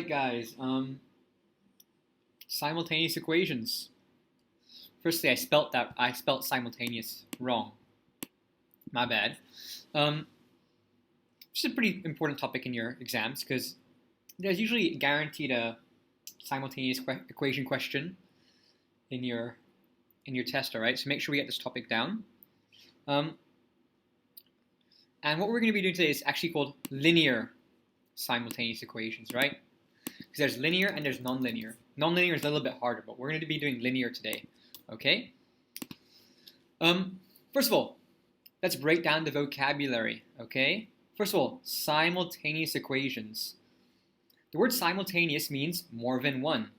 guys. Simultaneous equations. Firstly, I spelt simultaneous wrong. My bad. Which is a pretty important topic in your exams because there's usually guaranteed a simultaneous equation question in your test. All right, so make sure we get this topic down. And what we're going to be doing today is actually called linear simultaneous equations, right? Because there's linear and there's nonlinear. Nonlinear is a little bit harder, but we're going to be doing linear today, okay? First of all, let's break down the vocabulary, okay? First of all, simultaneous equations. The word simultaneous means more than one.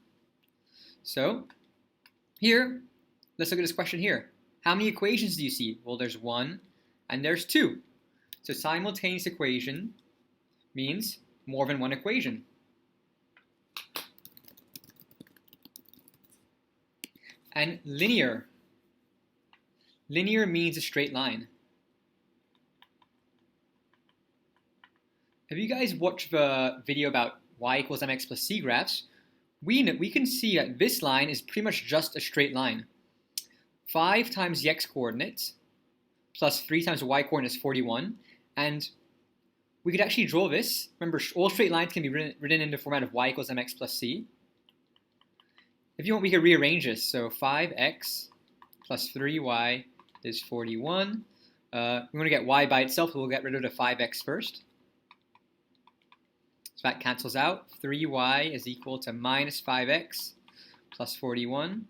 So here, let's look at this question here. How many equations do you see? Well, there's one and there's two. So simultaneous equation means more than one equation. And linear. Linear means a straight line. If you guys watch the video about y equals mx plus c graphs, we can see that this line is pretty much just a straight line. 5 times the x coordinate plus 3 times the y coordinate is 41. And we could actually draw this. Remember, all straight lines can be written in the format of y equals mx plus c. If you want, we could rearrange this. So 5x plus 3y is 41. We want to get y by itself, so we'll get rid of the 5x first. So that cancels out. 3y is equal to minus 5x plus 41.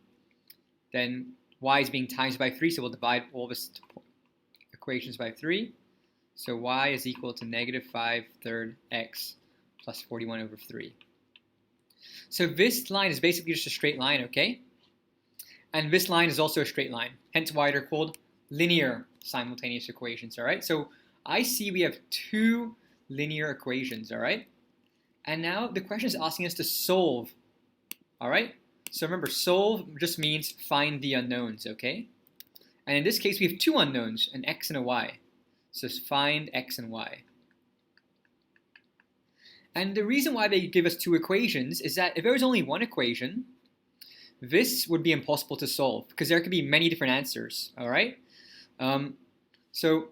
Then y is being times by 3, so we'll divide all this equations by 3. So y is equal to negative 5/3 x plus 41 over 3. So this line is basically just a straight line, okay? And this line is also a straight line, hence why they're called linear simultaneous equations, all right? So I see we have two linear equations, all right? And now the question is asking us to solve, all right? So remember, solve just means find the unknowns, okay? And in this case, we have two unknowns, an x and a y. So find x and y. And the reason why they give us two equations is that if there was only one equation, this would be impossible to solve because there could be many different answers, all right? So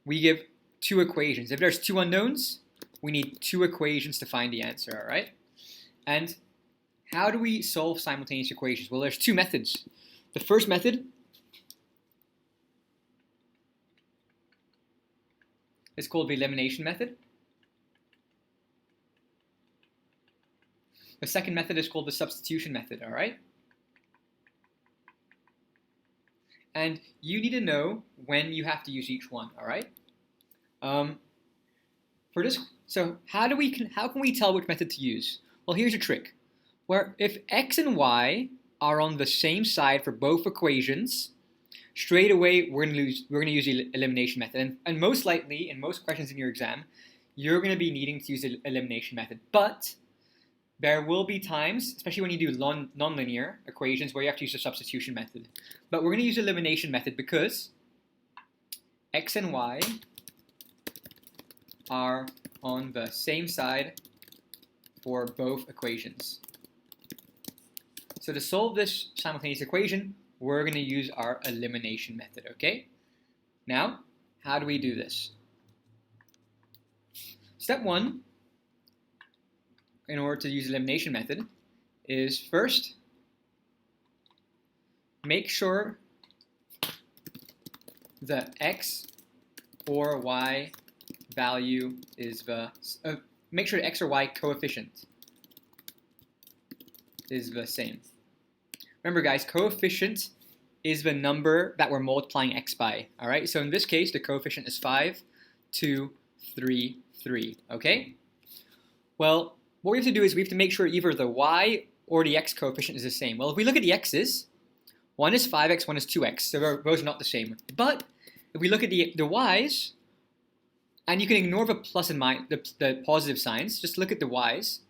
we give two equations. If there's two unknowns, we need two equations to find the answer, all right? And how do we solve simultaneous equations? Well, there's two methods. The first method is called the elimination method. The second method is called the substitution method, all right? And you need to know when you have to use each one, all right? So how can we tell which method to use? Well, here's a trick. Where if x and y are on the same side for both equations, straight away we're going to use the elimination method. And most likely, in most questions in your exam, you're going to be needing to use the elimination method. But there will be times, especially when you do nonlinear equations, where you have to use the substitution method. But we're going to use the elimination method because x and y are on the same side for both equations. So to solve this simultaneous equation, we're going to use our elimination method, okay? Now, how do we do this? Step one, in order to use the elimination method, is first, make sure the x or y value is make sure the x or y coefficient is the same. Remember guys, coefficient is the number that we're multiplying x by, all right? So in this case, the coefficient is 5, 2, 3, 3, okay? Well, what we have to do is we have to make sure either the y or the x coefficient is the same. Well, if we look at the x's, one is 5x, one is 2x, so those are not the same. But if we look at the y's, and you can ignore the plus and minus, the positive signs, just look at the y's,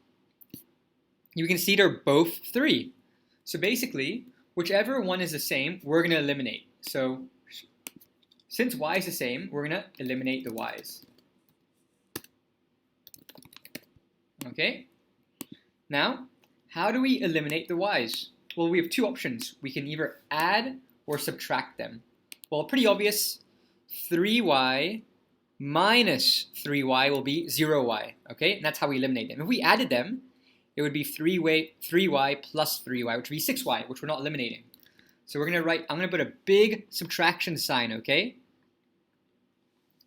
you can see they're both 3. So basically, whichever one is the same, we're going to eliminate. So since y is the same, we're going to eliminate the y's. Okay? Now, how do we eliminate the y's? Well, we have two options. We can either add or subtract them. Well, pretty obvious. 3y minus 3y will be 0y, okay? And that's how we eliminate them. If we added them, it would be 3y plus 3y, which would be 6y, which we're not eliminating. So we're going to write, I'm going to put a big subtraction sign, okay?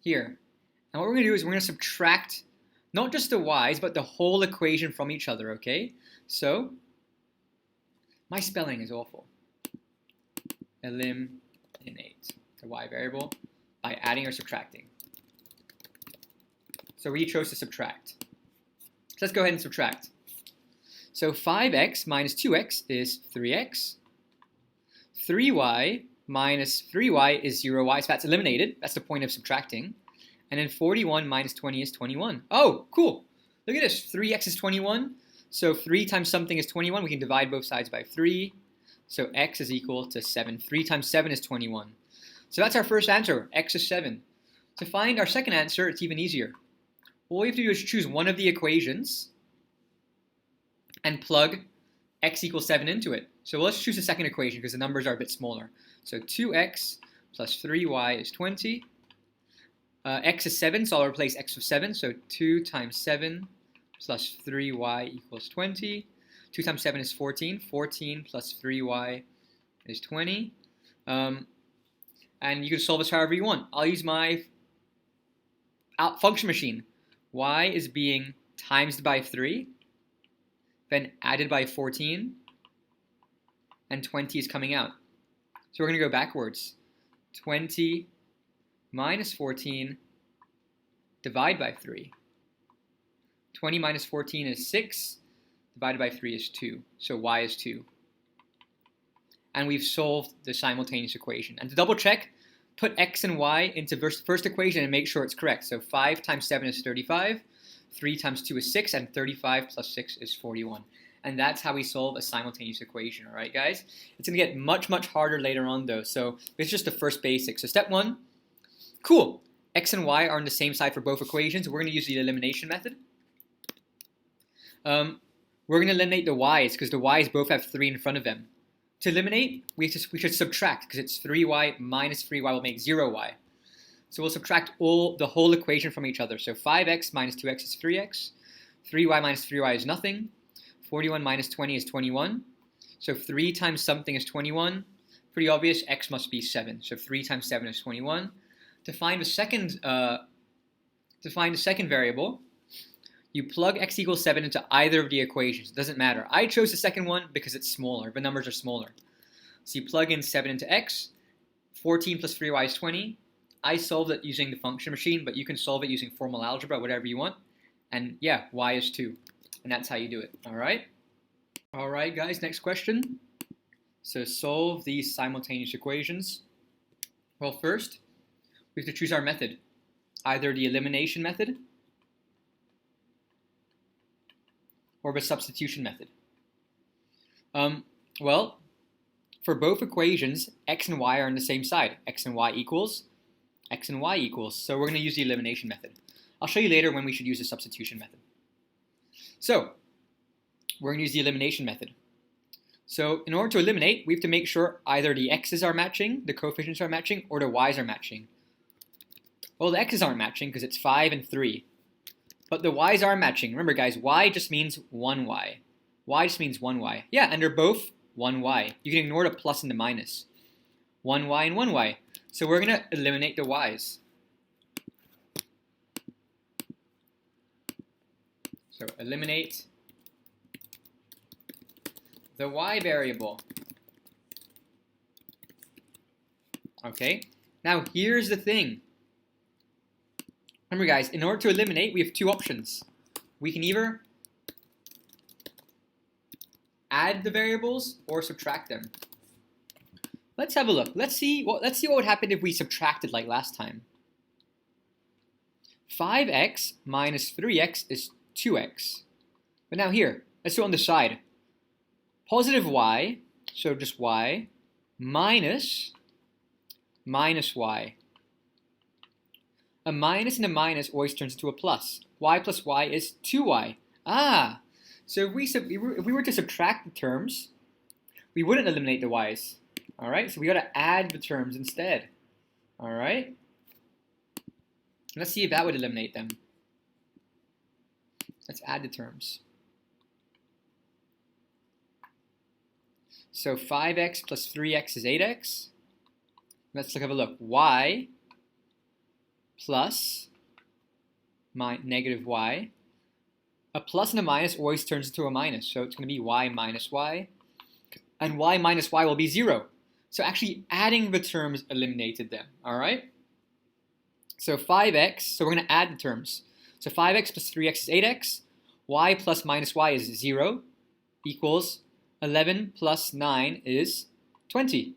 Here. And what we're going to do is we're going to subtract not just the y's, but the whole equation from each other, okay? So, my spelling is awful. Eliminate the y variable by adding or subtracting. So we chose to subtract. So let's go ahead and subtract. So 5x minus 2x is 3x. 3y minus 3y is 0y, so that's eliminated. That's the point of subtracting. And then 41 minus 20 is 21. Oh, cool. Look at this. 3x is 21. So 3 times something is 21. We can divide both sides by 3. So x is equal to 7. 3 times 7 is 21. So that's our first answer. X is 7. To find our second answer, it's even easier. All we have to do is choose one of the equations and plug x equals 7 into it. So let's choose the second equation because the numbers are a bit smaller. So 2x plus 3y is 20. X is 7, so I'll replace x with 7. So 2 times 7 plus 3y equals 20. 2 times 7 is 14. 14 plus 3y is 20. And you can solve this however you want. I'll use my function machine. Y is being times by 3, then added by 14, and 20 is coming out. So we're going to go backwards. 20 minus 14 divide by 3. 20 minus 14 is 6, divided by 3 is 2. So y is 2. And we've solved the simultaneous equation. And to double check, put x and y into first equation and make sure it's correct. So 5 times 7 is 35, 3 times 2 is 6, and 35 plus 6 is 41. And that's how we solve a simultaneous equation, all right, guys? It's going to get much, much harder later on, though. So it's just the first basic. So step 1, cool. X and y are on the same side for both equations. We're going to use the elimination method. We're going to eliminate the y's because the y's both have 3 in front of them. To eliminate, we should subtract because it's 3y minus 3y will make 0y. So we'll subtract the whole equation from each other. So 5x minus 2x is 3x. 3y minus 3y is nothing. 41 minus 20 is 21. So 3 times something is 21. Pretty obvious, x must be 7. So 3 times 7 is 21. To find the second variable, you plug x equals 7 into either of the equations. It doesn't matter. I chose the second one because it's smaller. The numbers are smaller. So you plug in 7 into x. 14 plus 3y is 20. I solved it using the function machine, but you can solve it using formal algebra, whatever you want. And yeah, y is 2. And that's how you do it. All right? All right, guys, next question. So solve these simultaneous equations. Well, first, we have to choose our method. Either the elimination method or the substitution method. Well, for both equations, x and y are on the same side. X and y equals, x and y equals. So we're going to use the elimination method. I'll show you later when we should use the substitution method. So we're going to use the elimination method. So in order to eliminate, we have to make sure either the x's are matching, the coefficients are matching, or the y's are matching. Well, the x's aren't matching because it's 5 and 3. But the y's are matching. Remember, guys, y just means 1y. Y just means 1y. Yeah, and they're both 1y. You can ignore the plus and the minus. 1y and 1y. So we're going to eliminate the y's. So eliminate the y variable. Okay, now here's the thing. Remember, guys, in order to eliminate, we have two options. We can either add the variables or subtract them. Let's have a look. Let's see what would happen if we subtracted like last time. 5x minus 3x is 2x. But now here, let's do it on the side. Positive y, so just y, minus y. A minus and a minus always turns into a plus. Y plus y is 2y. Ah, So if we were to subtract the terms, we wouldn't eliminate the y's. All right, so we got to add the terms instead. All right, let's see if that would eliminate them. Let's add the terms. So 5x plus 3x is 8x. Let's have a look. Y plus negative y. A plus and a minus always turns into a minus, so it's going to be y minus y. And y minus y will be 0. So actually adding the terms eliminated them, all right? So 5x, so we're going to add the terms. So 5x plus 3x is 8x. Y plus minus y is 0 equals 11 plus 9 is 20.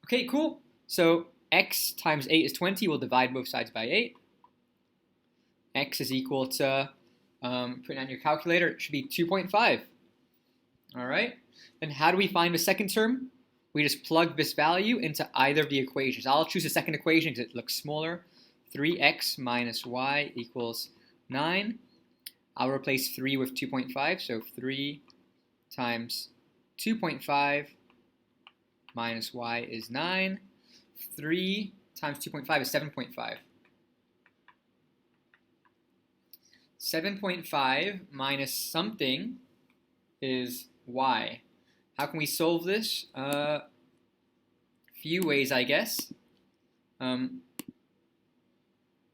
Okay, cool. So x times 8 is 20. We'll divide both sides by 8. X is equal to, put it on your calculator, it should be 2.5. All right. Then how do we find the second term? We just plug this value into either of the equations. I'll choose the second equation because it looks smaller. 3x minus y equals 9. I'll replace 3 with 2.5, so 3 times 2.5 minus y is 9. 3 times 2.5 is 7.5. 7.5 minus something is y. How can we solve this? Few ways, I guess.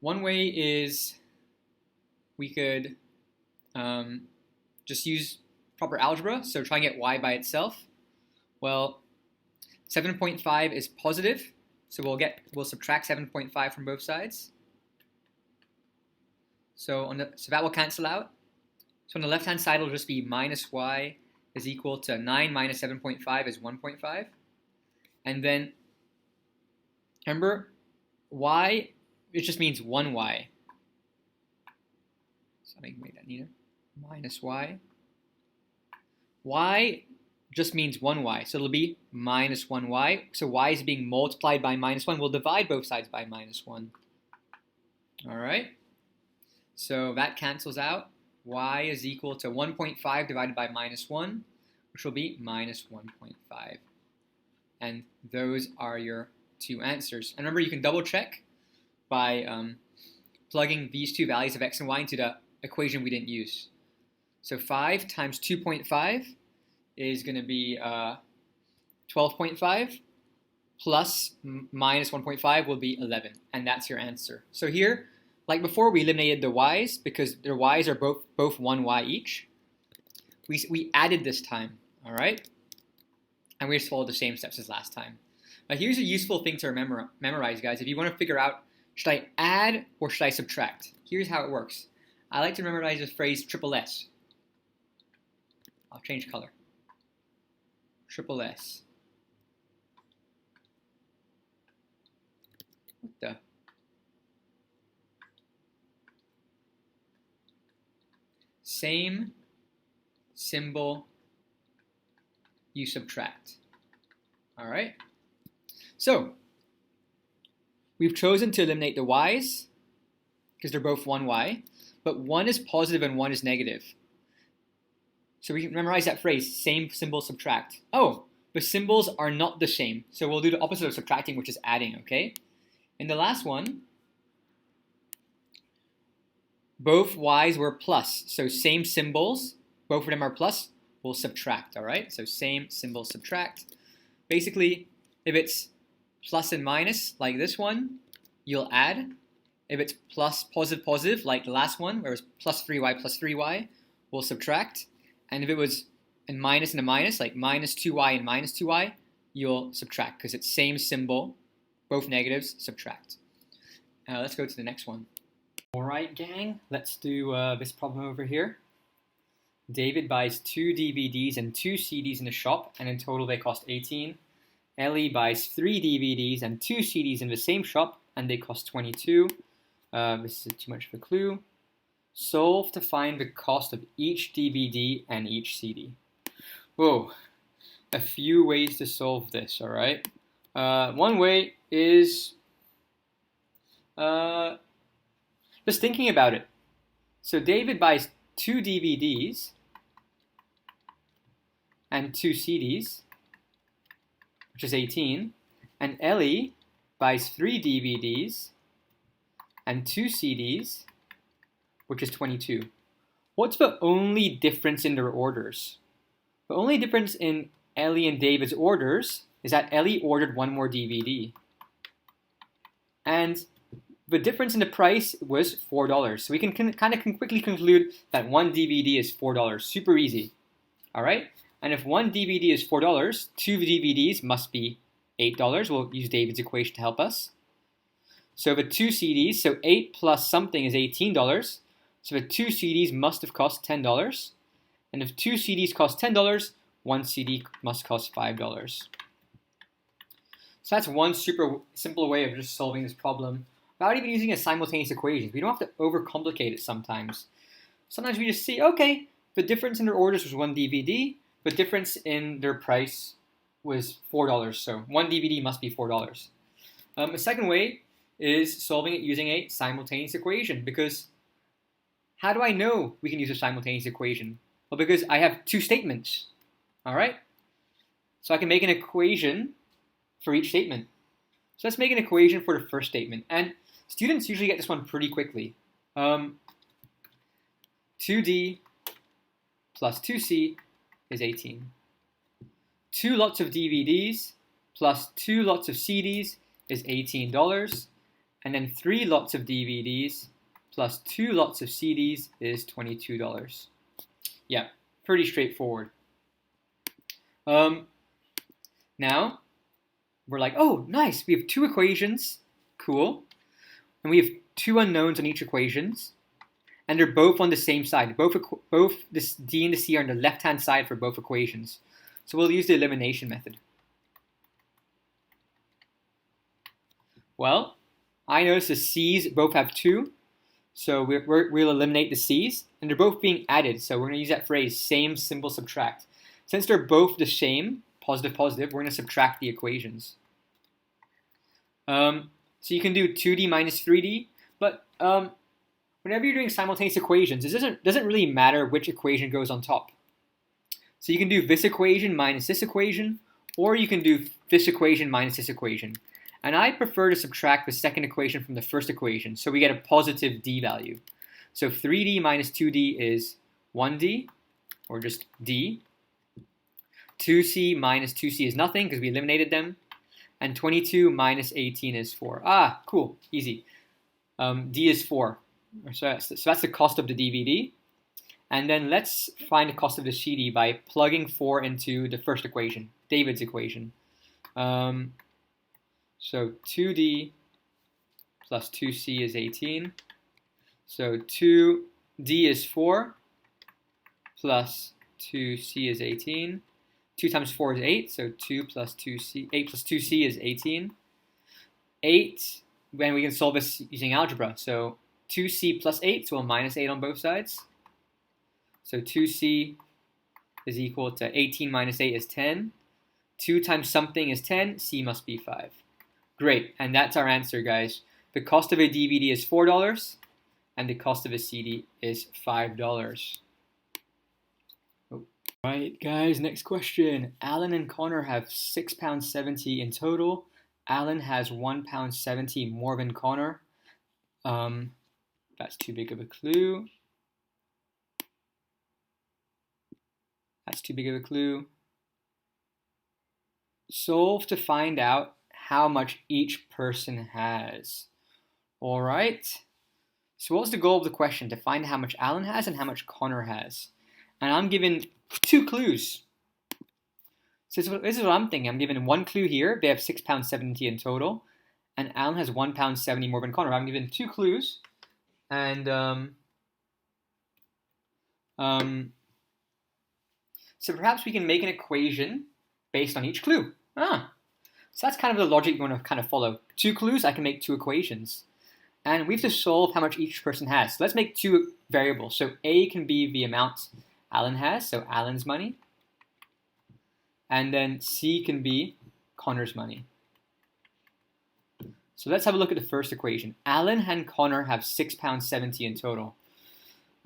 One way is we could just use proper algebra, so try and get y by itself. Well, 7.5 is positive, so we'll subtract 7.5 from both sides. So that will cancel out. So on the left-hand side, it'll just be minus y is equal to 9 minus 7.5 is 1.5. And then, remember, y, it just means 1y. So I can make that neater. Minus y. Y just means 1y, so it'll be minus 1y. So y is being multiplied by minus 1. We'll divide both sides by minus 1. All right? So that cancels out. Y is equal to 1.5 divided by minus 1, which will be minus 1.5. And those are your two answers. And remember, you can double check by plugging these two values of x and y into the equation we didn't use. So 5 times 2.5 is going to be 12.5 plus minus 1.5 will be 11. And that's your answer. So here, like before, we eliminated the y's because their y's are both 1y each. We added this time, all right? And we just followed the same steps as last time. Now here's a useful thing to memorize, guys. If you want to figure out, should I add or should I subtract? Here's how it works. I like to memorize the phrase triple S. I'll change color. Triple S. What the? Same symbol you subtract. All right? So, we've chosen to eliminate the y's because they're both 1y, but one is positive and one is negative. So we can memorize that phrase, same symbol subtract. Oh, the symbols are not the same. So we'll do the opposite of subtracting, which is adding, okay? In the last one, both y's were plus. So same symbols, both of them are plus, we'll subtract, all right? So same symbol subtract. Basically, if it's plus and minus, like this one, you'll add. If it's plus, positive, positive, like the last one, where it was plus 3y, we'll subtract. And if it was a minus and a minus, like minus 2y and minus 2y, you'll subtract, because it's same symbol, both negatives, subtract. Let's go to the next one. All right, gang, let's do this problem over here. David buys 2 DVDs and 2 CDs in the shop, and in total they cost 18. Ellie buys 3 DVDs and 2 CDs in the same shop, and they cost 22. This is too much of a clue. Solve to find the cost of each DVD and each CD. Whoa, a few ways to solve this, all right? One way is just thinking about it. So David buys 2 DVDs and 2 CDs, which is 18, and Ellie buys 3 DVDs and 2 CDs, which is 22. What's the only difference in their orders? The only difference in Ellie and David's orders is that Ellie ordered 1 more DVD. And the difference in the price was $4. So we can kind of quickly conclude that 1 DVD is $4. Super easy. All right? And if 1 DVD is $4, 2 DVDs must be $8. We'll use David's equation to help us. So the 2 CDs, so 8 plus something is $18. So the 2 CDs must have cost $10. And if 2 CDs cost $10, 1 CD must cost $5. So that's one super simple way of just solving this problem without even using a simultaneous equation. We don't have to overcomplicate it sometimes. Sometimes we just see, okay, the difference in their orders was 1 DVD. The difference in their price was $4. So 1 DVD must be $4. A second way is solving it using a simultaneous equation, because how do I know we can use a simultaneous equation? Well, because I have 2 statements, all right? So I can make an equation for each statement. So let's make an equation for the first statement. And students usually get this one pretty quickly. 2D plus 2C is 18. 2 lots of DVDs plus 2 lots of CDs is $18. And then 3 lots of DVDs plus 2 lots of CDs is $22. Yeah, pretty straightforward. Now, we're like, oh, nice, we have 2 equations, cool. And we have 2 unknowns on each equations, and they're both on the same side. Both this D and the C are on the left-hand side for both equations. So we'll use the elimination method. Well, I notice the C's both have 2, so we'll eliminate the C's, and they're both being added, so we're going to use that phrase, same symbol subtract. Since they're both the same, positive, positive, we're going to subtract the equations. So you can do 2D minus 3D, but whenever you're doing simultaneous equations, it doesn't really matter which equation goes on top. So you can do this equation minus this equation, or you can do this equation minus this equation. And I prefer to subtract the second equation from the first equation, so we get a positive D value. So 3D minus 2D is 1D, or just D. 2C minus 2C is nothing because we eliminated them. And 22 minus 18 is 4. Ah, cool, easy. D is 4. So that's the cost of the DVD. And then let's find the cost of the CD by plugging 4 into the first equation, David's equation. So 2D plus 2C is 18. So 2D is 4 plus 2C is 18. 2 times 4 is 8, so 2 plus 2C, 8 plus 2C is 18. 8, when we can solve this using algebra. So 2C plus 8, so we'll minus 8 on both sides. So 2C is equal to 18 minus 8 is 10. 2 times something is 10, C must be 5. Great, and that's our answer, guys. The cost of a DVD is $4, and the cost of a CD is $5. Right, guys, next question. Alan and Connor have £6.70 in total. Alan has £1.70 more than Connor. That's too big of a clue. That's too big of a clue. Solve to find out how much each person has. All right. So what's the goal of the question? To find how much Alan has and how much Connor has. And I'm given 2 clues. So this is what I'm thinking. I'm given 1 clue here. They have £6.70 in total. And Alan has £1.70 more than Connor. I'm given 2 clues. And so perhaps we can make an equation based on each clue. So that's kind of the logic you want to kind of follow. 2 clues, I can make 2 equations. And we have to solve how much each person has. So let's make 2 variables. So A can be the amount Alan has, so Alan's money. And then C can be Connor's money. So let's have a look at the first equation. Alan and Connor have £6.70 in total.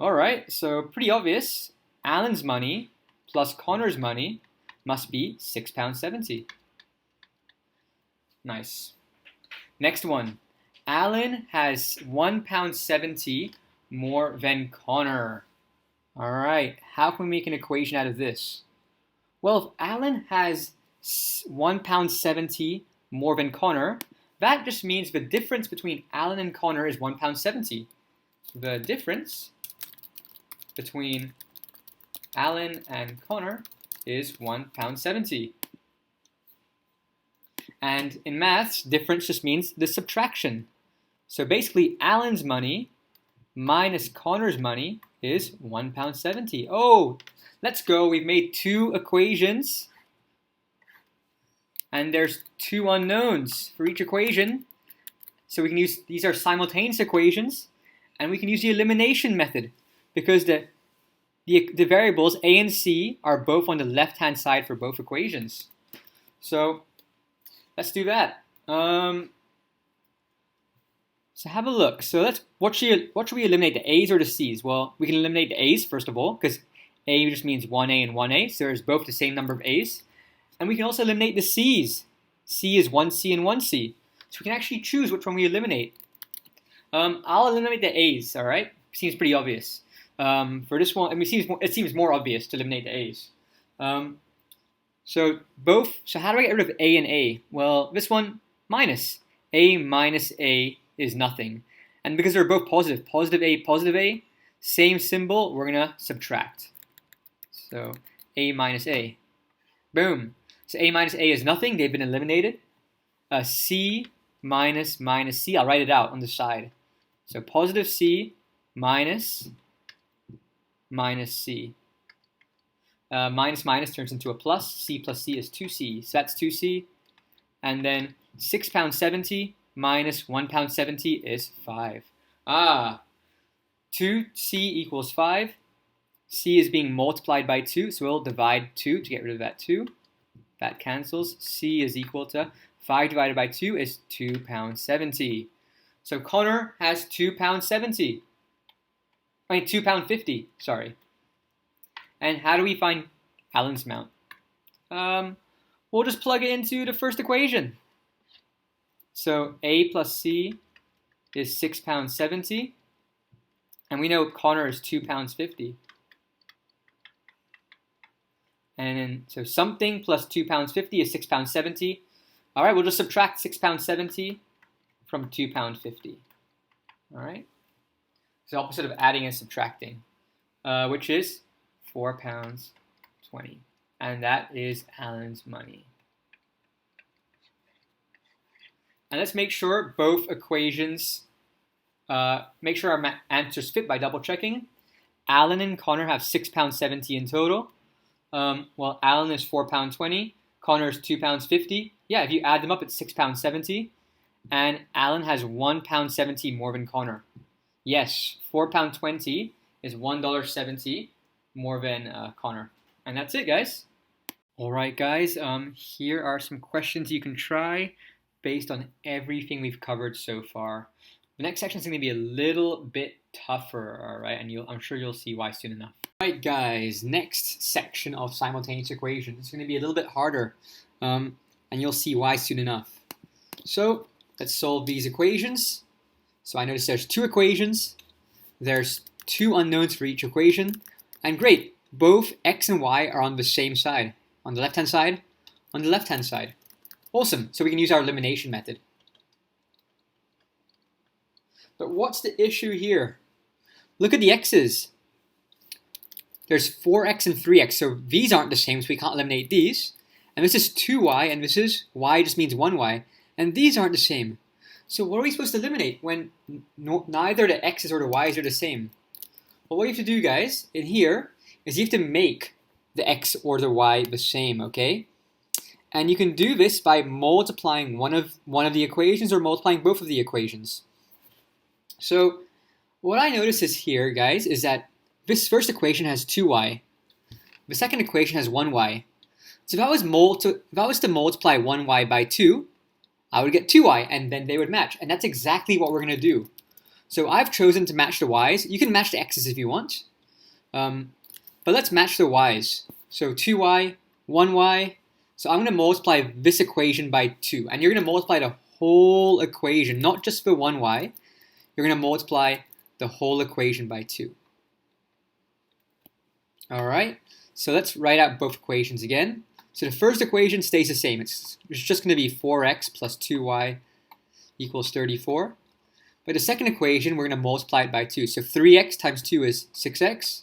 Alright, so pretty obvious. Alan's money plus Connor's money must be £6.70. Nice. Next one. Alan has £1.70 more than Connor. Alright, how can we make an equation out of this? Well, if Alan has £1.70 more than Connor, that just means the difference between Alan and Connor is £1.70. The difference between Alan and Connor is £1.70. And in maths, difference just means the subtraction. So basically, Alan's money minus Connor's money is £1.70. Oh, let's go. We've made two equations. And there's two unknowns for each equation. So we can use, these are simultaneous equations. And we can use the elimination method because the variables A and C are both on the left-hand side for both equations. So let's do that. So have a look. So what should we eliminate, the A's or the C's? Well, we can eliminate the A's first of all, because A just means 1A and 1A, so there's both the same number of A's. And we can also eliminate the C's. C is 1C and 1C. So we can actually choose which one we eliminate. I'll eliminate the A's, all right? Seems pretty obvious. For this one, I mean, it seems more obvious to eliminate the A's. So how do I get rid of A and A? Well, this one, minus. A minus A is nothing. And because they're both positive, positive A, same symbol, we're going to subtract. So A minus A. Boom. So A minus A is nothing. They've been eliminated. C minus C. I'll write it out on the side. So positive C minus C. Minus minus turns into a plus. C plus C is 2C. So that's 2C. And then £6.70 minus £1.70 is 5. 2C equals 5. C is being multiplied by 2, so we'll divide 2 to get rid of that 2. That cancels. C is equal to 5 divided by 2 is £2.70. So Connor has £2.70. I mean £2.50, sorry. And how do we find Alan's amount? We'll just plug it into the first equation. So A plus C is £6.70. And we know Connor is £2.50. And then, so something plus £2.50 is £6.70. All right, we'll just subtract £6.70 from £2.50. All right. It's the opposite of adding and subtracting, which is £4.20. And that is Alan's money. And let's make sure both equations, make sure our answers fit by double checking. Alan and Connor have £6.70 in total. Well, Alan is £4.20, Connor is £2.50. Yeah, if you add them up, it's £6.70. And Alan has £1.70 more than Connor. Yes, £4.20 is $1.70 more than Connor. And that's it, guys. All right, guys, here are some questions you can try based on everything we've covered so far. The next section is going to be a little bit tougher, all right? And I'm sure you'll see why soon enough. All right, guys, next section of simultaneous equations. It's going to be a little bit harder, and you'll see why soon enough. So let's solve these equations. So I notice there's two equations. There's two unknowns for each equation. And great, both x and y are on the same side. On the left-hand side, on the left-hand side. Awesome, so we can use our elimination method. But what's the issue here? Look at the x's. There's 4x and 3x, so these aren't the same, so we can't eliminate these. And this is 2y, and this is y just means 1y. And these aren't the same. So what are we supposed to eliminate when neither the x's or the y's are the same? Well, what you have to do, guys, in here, is you have to make the x or the y the same, okay? And you can do this by multiplying one of the equations or multiplying both of the equations. So what I notice is here, guys, is that this first equation has 2y. The second equation has 1y. So if I was to multiply 1y by 2, I would get 2y, and then they would match. And that's exactly what we're going to do. So I've chosen to match the y's. You can match the x's if you want. But let's match the y's. So 2y, 1y. So I'm going to multiply this equation by 2. And you're going to multiply the whole equation, not just for 1y. You're going to multiply the whole equation by 2. All right, so let's write out both equations again. So the first equation stays the same. It's just going to be 4x plus 2y equals 34. But the second equation, we're going to multiply it by 2. So 3x times 2 is 6x.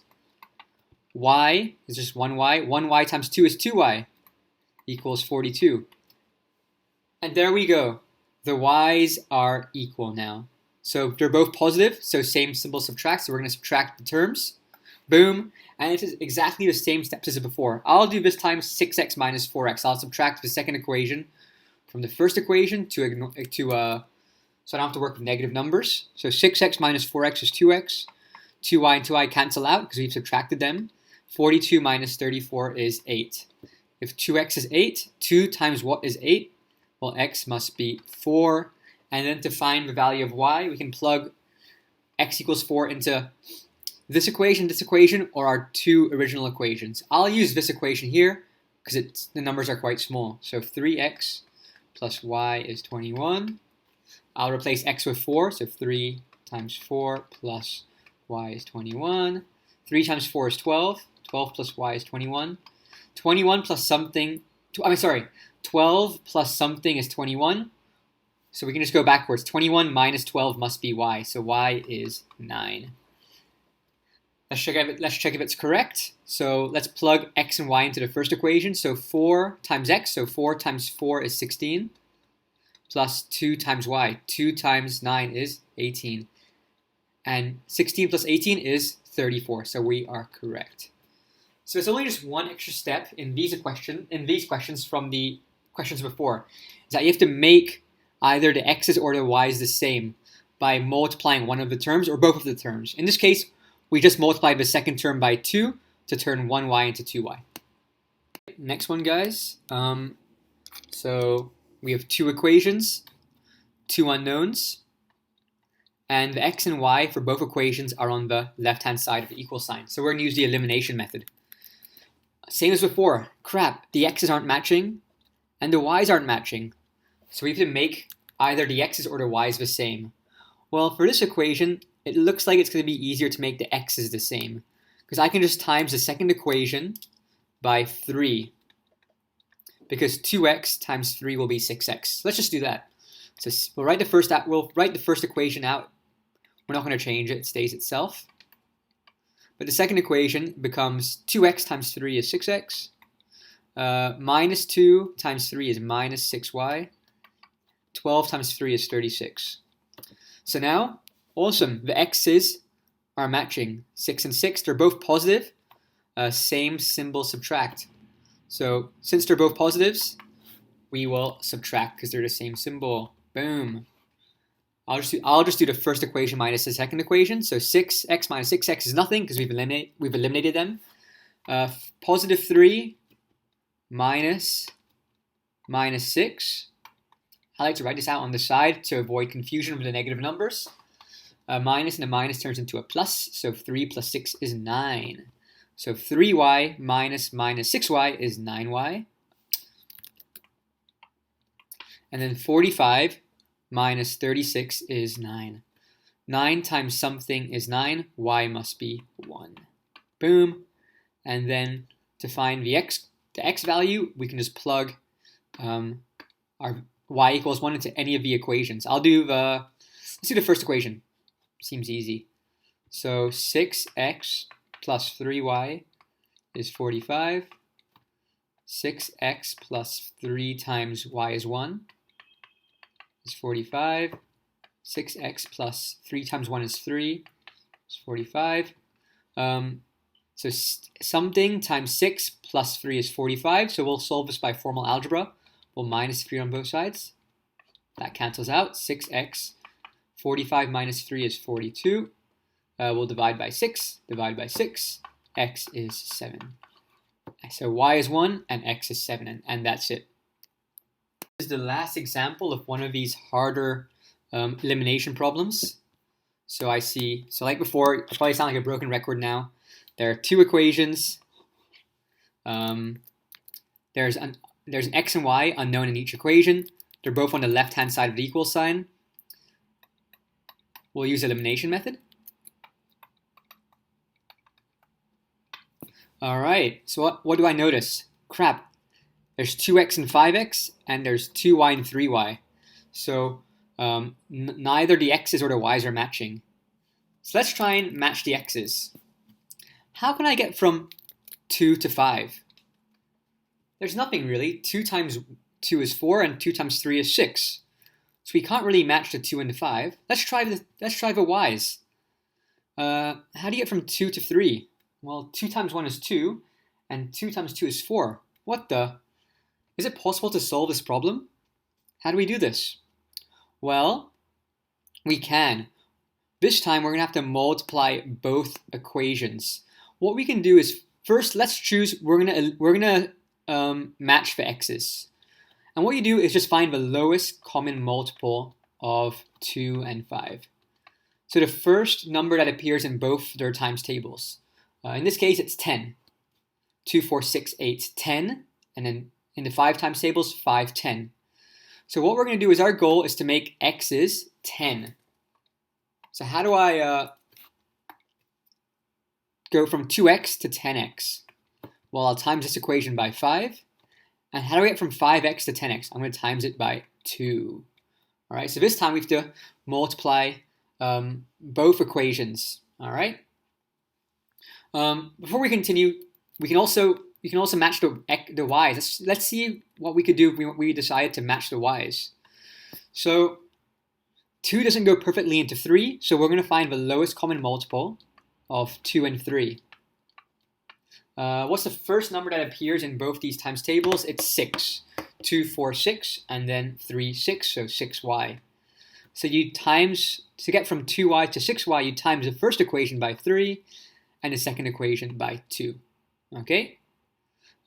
Y is just 1y. 1y times 2 is 2y equals 42. And there we go. The y's are equal now. So they're both positive, so same symbol subtract. So we're going to subtract the terms. Boom. And it is exactly the same steps as before. I'll do this time 6x minus 4x. I'll subtract the second equation from the first equation so I don't have to work with negative numbers. So 6x minus 4x is 2x. 2y and 2i cancel out because we've subtracted them. 42 minus 34 is 8. If 2x is 8, 2 times what is 8? Well, x must be 4. And then to find the value of y, we can plug x equals 4 into this equation, or our two original equations. I'll use this equation here because the numbers are quite small. So 3x plus y is 21. I'll replace x with 4, so 3 times 4 plus y is 21. 3 times 4 is 12. 12 plus y is 21. 21 plus something, 12 plus something is 21. So we can just go backwards. 21 minus 12 must be y, so y is 9. Let's check if it's correct. So let's plug x and y into the first equation. So 4 times x, so 4 times 4 is 16, plus 2 times y. 2 times 9 is 18. And 16 plus 18 is 34, so we are correct. So it's only just one extra step in these questions from the questions before, is that you have to make either the x's or the y's the same by multiplying one of the terms or both of the terms. In this case, we just multiplied the second term by 2 to turn 1y into 2y. Next one, guys. So we have two equations, two unknowns, and the x and y for both equations are on the left-hand side of the equal sign. So we're going to use the elimination method. Same as before. Crap, the x's aren't matching, and the y's aren't matching. So we have to make either the x's or the y's the same. Well, for this equation, it looks like it's going to be easier to make the x's the same, because I can just times the second equation by 3, because 2x times 3 will be 6x. Let's just do that. So we'll write the first equation out. We're not going to change it. It stays itself. But the second equation becomes 2x times 3 is 6x. Minus 2 times 3 is minus 6y. 12 times 3 is 36. So now, awesome, the x's are matching. 6 and 6, they're both positive. Same symbol subtract. So since they're both positives, we will subtract because they're the same symbol. Boom. I'll just do the first equation minus the second equation. So 6x minus 6x is nothing because we've eliminated them. Positive 3 minus 6. I like to write this out on the side to avoid confusion with the negative numbers. Minus and a minus turns into a plus, so 3 plus 6 is 9. So 3y minus 6y is 9y. And then 45 minus 36 is 9. 9 times something is 9, y must be 1. Boom. And then to find the x value, we can just plug our y equals 1 into any of the equations. Let's do the first equation. Seems easy. So 6x plus 3y is 45. 6x plus 3 times y is 1 is 45. 6x plus 3 times 1 is 3 is 45. So something times 6 plus 3 is 45. So we'll solve this by formal algebra. We'll minus 3 on both sides. That cancels out. 6x. 45 minus 3 is 42. We'll divide by 6. Divide by 6. X is 7. So y is 1 and x is 7. And that's it. This is the last example of one of these harder elimination problems. So I see, so like before, I probably sound like a broken record now. There are two equations. There's an x and y unknown in each equation. They're both on the left-hand side of the equal sign. We'll use elimination method. All right, so what do I notice? Crap, there's 2x and 5x, and there's 2y and 3y. So neither the x's or the y's are matching. So let's try and match the x's. How can I get from 2 to 5? There's nothing really. 2 times 2 is 4, and 2 times 3 is 6. So we can't really match the 2 and the 5. Let's try the y's. How do you get from 2 to 3? Well, 2 times 1 is 2, and 2 times 2 is 4. What the? Is it possible to solve this problem? How do we do this? Well, we can. This time we're going to have to multiply both equations. What we can do is, first let's choose, we're going to match the x's. And what you do is just find the lowest common multiple of 2 and 5. So the first number that appears in both their times tables. In this case, it's 10. 2, 4, 6, 8, 10. And then in the 5 times tables, 5, 10. So what we're going to do is our goal is to make x's 10. So how do I go from 2x to 10x? Well, I'll times this equation by 5. And how do I get from 5x to 10x? I'm going to times it by 2. All right, so this time we have to multiply both equations. All right. Before we continue, you can also match the y's. Let's see what we could do if we decided to match the y's. So 2 doesn't go perfectly into 3, so we're going to find the lowest common multiple of 2 and 3. What's the first number that appears in both these times tables? It's 6. 2, 4, 6, and then 3, 6, so 6y. So you times, to get from 2y to 6y, you times the first equation by 3 and the second equation by 2. Okay?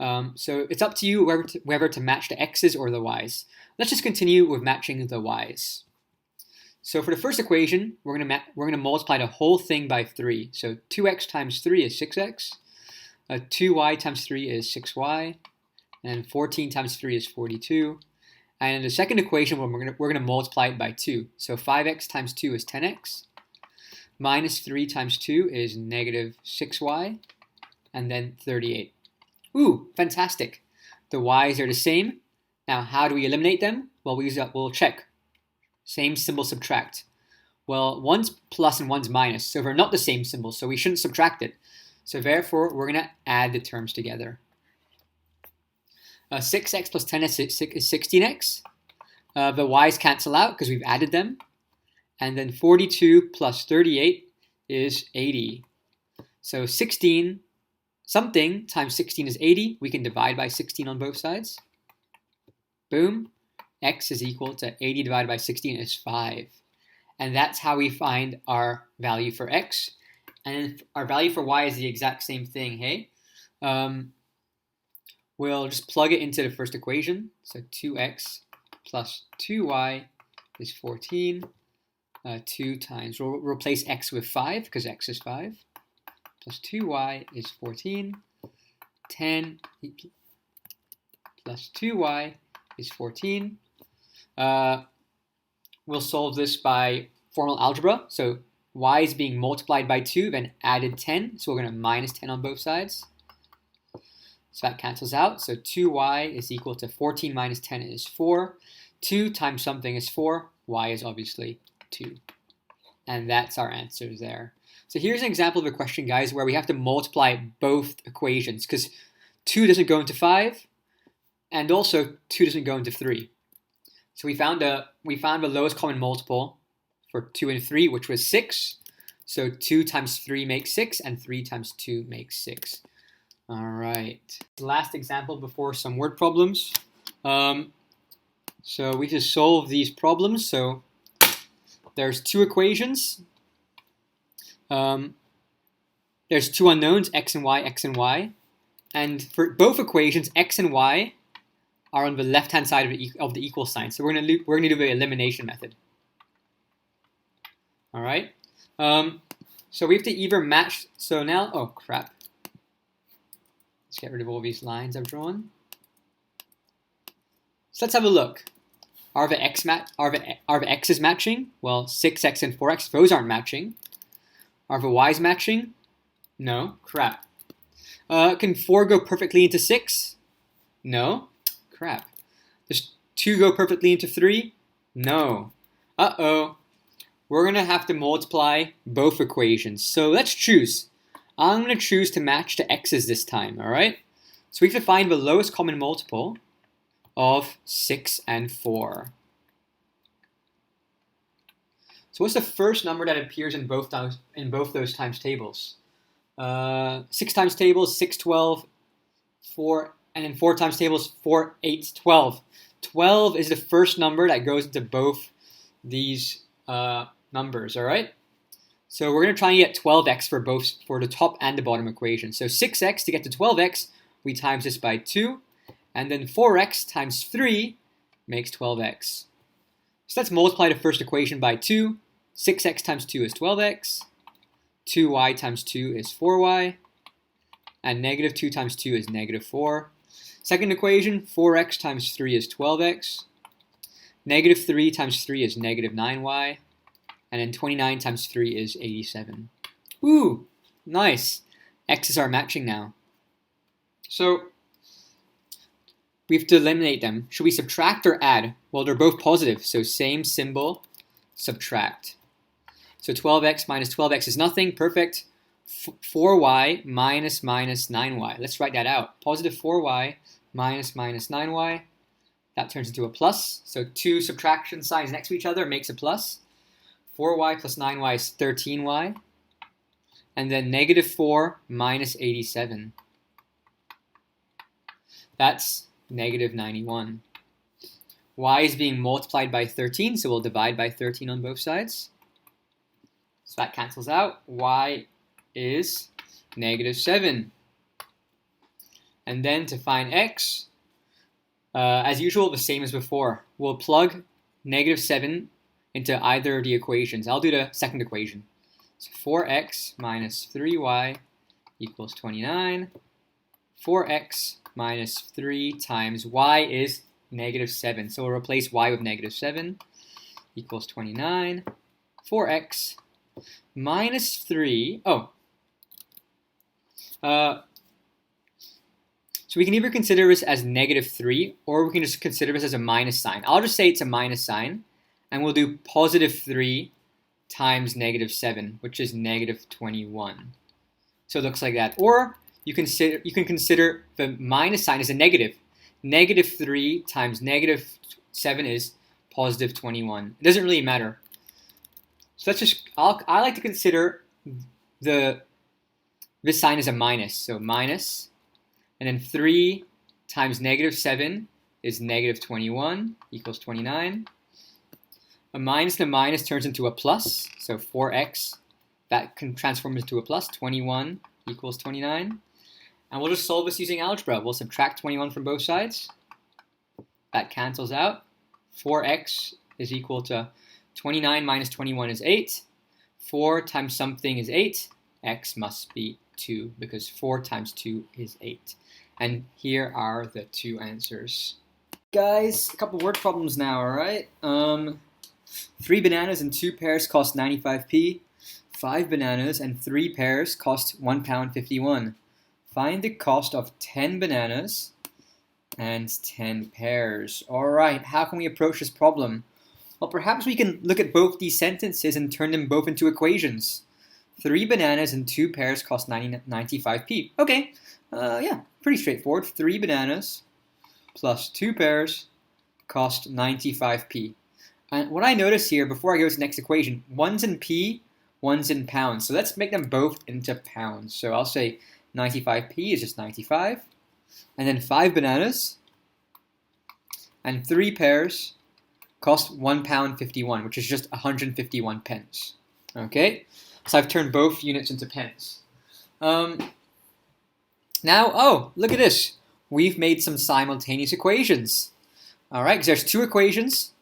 So it's up to you whether to match the x's or the y's. Let's just continue with matching the y's. So for the first equation, we're going to multiply the whole thing by 3. So 2x times 3 is 6x. 2y times 3 is 6y, and 14 times 3 is 42. And in the second equation, we're going to multiply it by 2. So 5x times 2 is 10x, minus 3 times 2 is negative 6y, and then 38. Ooh, fantastic. The y's are the same. Now, how do we eliminate them? Well, we'll check. Same symbol, subtract. Well, one's plus and one's minus, so they're not the same symbol, so we shouldn't subtract it. So therefore, we're going to add the terms together. 6x plus 10 is 16x. The y's cancel out because we've added them. And then 42 plus 38 is 80. So 16 something times 16 is 80. We can divide by 16 on both sides. Boom. X is equal to 80 divided by 16 is 5. And that's how we find our value for x. And our value for y is the exact same thing, hey? We'll just plug it into the first equation. So 2x plus 2y is 14. 2 times, we'll replace x with 5 because x is 5. Plus 2y is 14. 10 plus 2y is 14. We'll solve this by formal algebra. So y is being multiplied by 2, then added 10. So we're going to minus 10 on both sides. So that cancels out. So 2y is equal to 14 minus 10 is 4. 2 times something is 4. Y is obviously 2. And that's our answer there. So here's an example of a question, guys, where we have to multiply both equations because 2 doesn't go into 5, and also 2 doesn't go into 3. So we found the lowest common multiple for 2 and 3, which was 6. So 2 times 3 makes 6, and 3 times 2 makes 6. All right. Last example before some word problems. So we just solve these problems. So there's two equations. There's two unknowns, x and y. And for both equations, x and y are on the left-hand side of the equal sign. So we're gonna do the elimination method. All right. So we have to either match. So now, oh crap. Let's get rid of all these lines I've drawn. So let's have a look. Are the x's matching? Well, 6x and 4x, those aren't matching. Are the y's matching? No. Crap. Can 4 go perfectly into 6? No. Crap. Does 2 go perfectly into 3? No. Uh-oh. We're going to have to multiply both equations. So let's choose. I'm going to choose to match the x's this time, all right? So we have to find the lowest common multiple of 6 and 4. So what's the first number that appears in both those times tables? 6 times tables, 6, 12, 4, and then 4 times tables, 4, 8, 12. 12 is the first number that goes into both these numbers, all right? So we're going to try and get 12x for the top and the bottom equation. So 6x, to get to 12x, we times this by 2, and then 4x times 3 makes 12x. So let's multiply the first equation by 2. 6x times 2 is 12x. 2y times 2 is 4y. And negative 2 times 2 is negative 4. Second equation, 4x times 3 is 12x. Negative 3 times 3 is negative 9y. And then 29 times 3 is 87. Ooh, nice. X's are matching now. So we have to eliminate them. Should we subtract or add? Well, they're both positive, so same symbol, subtract. So 12x minus 12x is nothing, perfect. 4y minus 9y. Let's write that out. Positive 4y minus 9y. That turns into a plus. So two subtraction signs next to each other makes a plus. 4y plus 9y is 13y. And then negative 4 minus 87. That's negative 91. Y is being multiplied by 13, so we'll divide by 13 on both sides. So that cancels out. Y is negative 7. And then to find x, as usual, the same as before. We'll plug negative 7 into either of the equations. I'll do the second equation. So 4x minus 3y equals 29. 4x minus 3 times y is negative 7. So we'll replace y with negative 7 equals 29. 4x minus 3. So we can either consider this as negative 3 or we can just consider this as a minus sign. I'll just say it's a minus sign and we'll do positive 3 times negative 7, which is negative 21. So it looks like that. Or you can consider the minus sign as a negative. Negative 3 times negative 7 is positive 21. It doesn't really matter. So let's just, I like to consider this sign as a minus. So minus, and then 3 times negative 7 is negative 21 equals 29. A minus and a minus turns into a plus. So 4x, that can transform into a plus. 21 equals 29. And we'll just solve this using algebra. We'll subtract 21 from both sides. That cancels out. 4x is equal to 29 minus 21 is 8. 4 times something is 8. X must be 2 because 4 times 2 is 8. And here are the two answers. Guys, a couple word problems now, alright? 3 bananas and 2 pears cost 95p. 5 bananas and 3 pears cost £1.51. Find the cost of 10 bananas and 10 pears. Alright, how can we approach this problem? Well, perhaps we can look at both these sentences and turn them both into equations. 3 bananas and 2 pears cost 95p. Okay, yeah, pretty straightforward. 3 bananas plus 2 pears cost 95p. And what I notice here, before I go to the next equation, one's in p, one's in pounds. So let's make them both into pounds. So I'll say 95p is just 95. And then 5 bananas and 3 pears cost £1.51, which is just 151 pence. Okay, so I've turned both units into pence. Now, oh, look at this. We've made some simultaneous equations. All right, because there's two equations.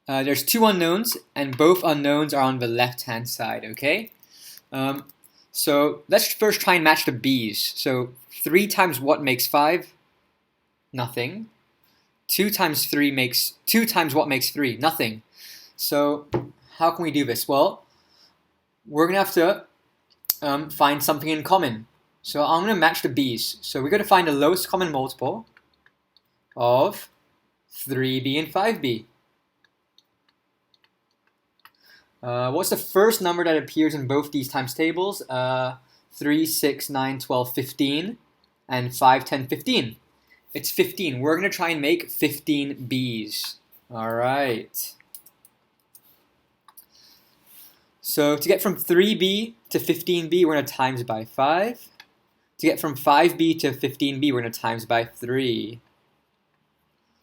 there's two unknowns, and both unknowns are on the left-hand side, okay? So let's first try and match the b's. So 3 times what makes 5? Nothing. 2 times what makes 3? Nothing. So how can we do this? Well, we're going to have to find something in common. So I'm going to match the b's. So we're going to find the lowest common multiple of 3b and 5b. What's the first number that appears in both these times tables? 3, 6, 9, 12, 15, and 5, 10, 15. It's 15. We're going to try and make 15 b's. All right. So to get from 3b to 15b, we're going to times by 5. To get from 5b to 15b, we're going to times by 3.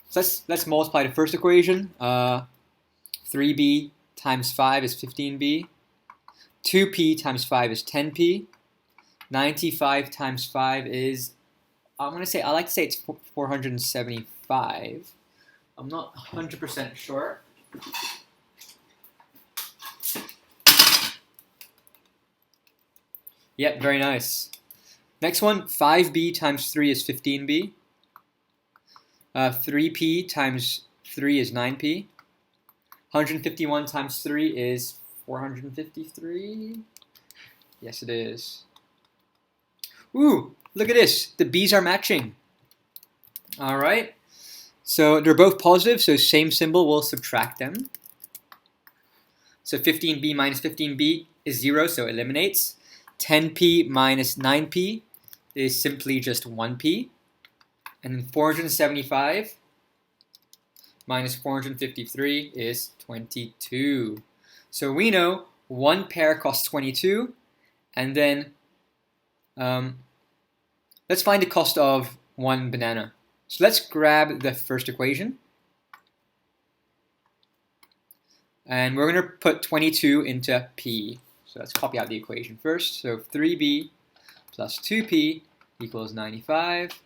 So let's multiply the first equation. 3b times 5 is 15b. 2p times 5 is 10p. 95 times 5 is, I like to say it's 475. I'm not 100% sure. Yep, very nice. Next one, 5b times 3 is 15b. 3p times 3 is 9p. 151 times 3 is 453. Yes, it is. Ooh, look at this. The b's are matching. All right. So they're both positive, so same symbol, we'll subtract them. So 15b minus 15b is 0, so it eliminates. 10p minus 9p is simply just 1p. And then 475 minus 453 is 22. So we know one pear costs 22, and then let's find the cost of one banana. So let's grab the first equation, and we're going to put 22 into p. So let's copy out the equation first. So 3b plus 2p equals 95.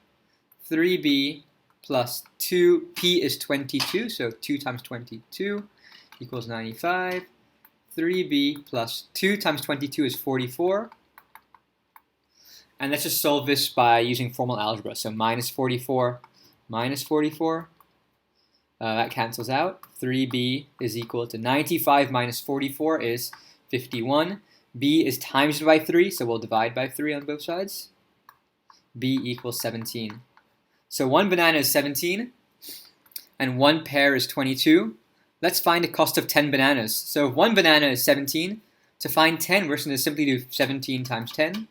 3b plus 2p is 22, so 2 times 22 equals 95. 3b plus 2 times 22 is 44. And let's just solve this by using formal algebra. So minus 44 minus 44. That cancels out. 3b is equal to 95 minus 44 is 51. b is times by 3, so we'll divide by 3 on both sides. b equals 17. So one banana is 17, and one pear is 22. Let's find the cost of 10 bananas. So if one banana is 17, to find 10, we're going to simply do 17 times 10.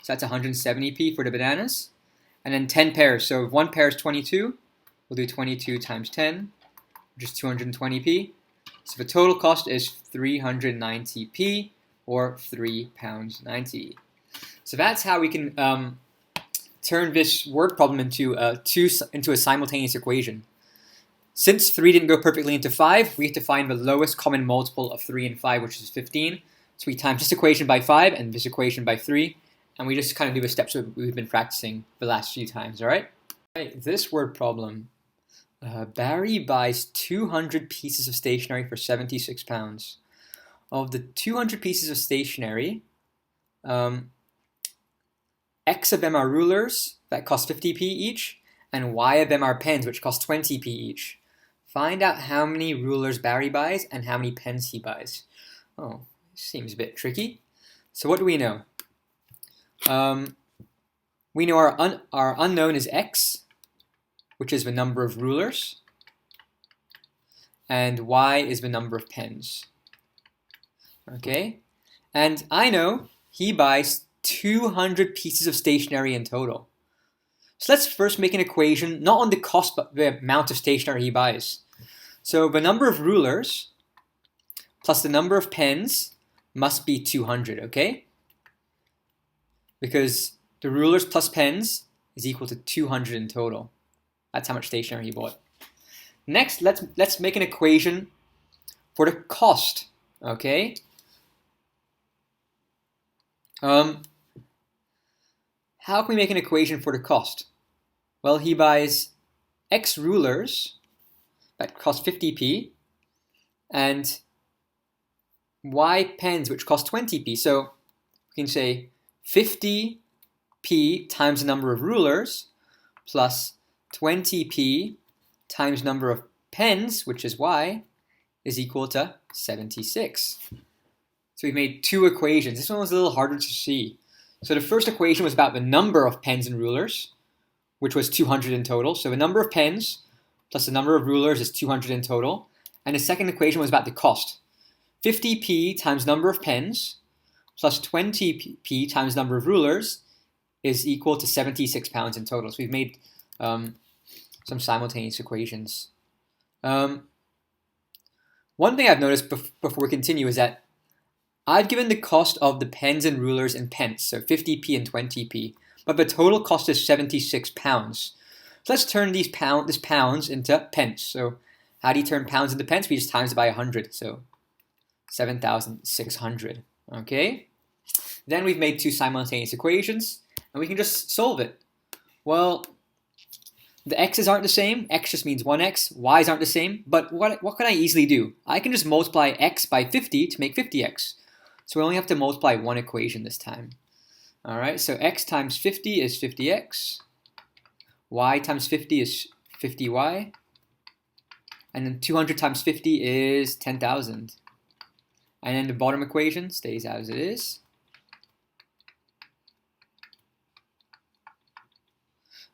So that's 170p for the bananas. And then 10 pears. So if one pear is 22, we'll do 22 times 10, which is 220p. So the total cost is 390p, or £3.90. So that's how we can turn this word problem into a simultaneous equation. Since 3 didn't go perfectly into 5, we have to find the lowest common multiple of 3 and 5, which is 15. So we times this equation by 5 and this equation by 3, and we just kind of do the steps we've been practicing the last few times, all right? This word problem. Barry buys 200 pieces of stationery for £76. Of the 200 pieces of stationery, X of them are rulers that cost 50p each, and Y of them are pens which cost 20p each. Find out how many rulers Barry buys and how many pens he buys. Oh, seems a bit tricky. So what do we know? We know our unknown is X, which is the number of rulers, and Y is the number of pens. Okay, and I know he buys 200 pieces of stationery in total. So let's first make an equation, not on the cost, but the amount of stationery he buys. So the number of rulers plus the number of pens must be 200, okay? Because the rulers plus pens is equal to 200 in total. That's how much stationery he bought. Next, let's make an equation for the cost, okay? How can we make an equation for the cost? Well, he buys X rulers that cost 50p, and y pens, which cost 20p. So we can say 50p times the number of rulers plus 20p times number of pens, which is y, is equal to 76. So we've made two equations. This one was a little harder to see. So the first equation was about the number of pens and rulers, which was 200 in total. So the number of pens plus the number of rulers is 200 in total. And the second equation was about the cost. 50p times number of pens plus 20p times number of rulers is equal to 76 pounds in total. So we've made some simultaneous equations. One thing I've noticed before we continue is that I've given the cost of the pens and rulers in pence, so 50p and 20p, but the total cost is 76 pounds. So let's turn this pounds into pence. So how do you turn pounds into pence? We just times it by 100, so 7,600, okay? Then we've made two simultaneous equations, and we can just solve it. Well, the x's aren't the same. X just means 1x. Y's aren't the same. But what can I easily do? I can just multiply x by 50 to make 50x. So we only have to multiply one equation this time. All right, so x times 50 is 50x. Y times 50 is 50y. And then 200 times 50 is 10,000. And then the bottom equation stays as it is.